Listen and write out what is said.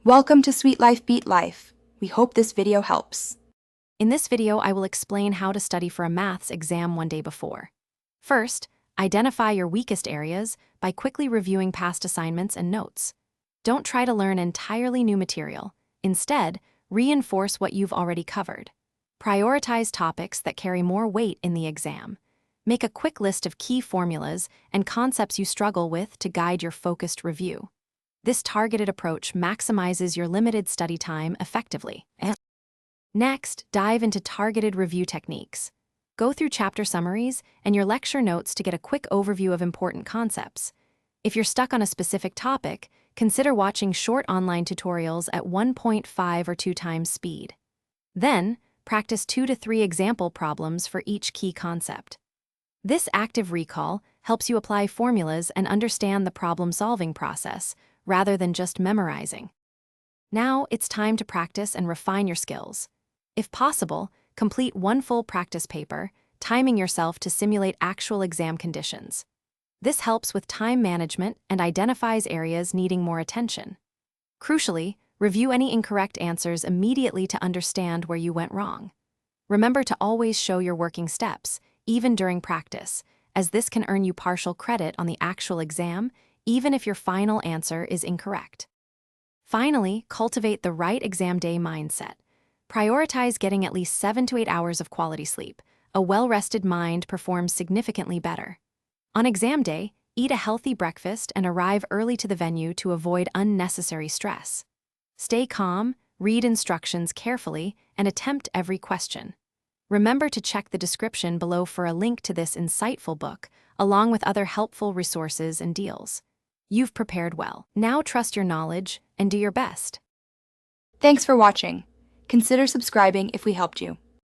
Welcome to Sweet Life Beat Life. We hope this video helps. In this video, I will explain how to study for a maths exam one day before. First, identify your weakest areas by quickly reviewing past assignments and notes. Don't try to learn entirely new material. Instead, reinforce what you've already covered. Prioritize topics that carry more weight in the exam. Make a quick list of key formulas and concepts you struggle with to guide your focused review. This targeted approach maximizes your limited study time effectively. Next, dive into targeted review techniques. Go through chapter summaries and your lecture notes to get a quick overview of important concepts. If you're stuck on a specific topic, consider watching short online tutorials at 1.5 or 2 times speed. Then, practice 2 to 3 example problems for each key concept. This active recall helps you apply formulas and understand the problem-solving process, rather than just memorizing. Now, it's time to practice and refine your skills. If possible, complete one full practice paper, timing yourself to simulate actual exam conditions. This helps with time management and identifies areas needing more attention. Crucially, review any incorrect answers immediately to understand where you went wrong. Remember to always show your working steps, even during practice, as this can earn you partial credit on the actual exam, even if your final answer is incorrect. Finally, cultivate the right exam day mindset. Prioritize getting at least 7 to 8 hours of quality sleep. A well-rested mind performs significantly better. On exam day, eat a healthy breakfast and arrive early to the venue to avoid unnecessary stress. Stay calm, read instructions carefully, and attempt every question. Remember to check the description below for a link to this insightful book, along with other helpful resources and deals. You've prepared well. Now trust your knowledge and do your best. Thanks for watching. Consider subscribing if we helped you.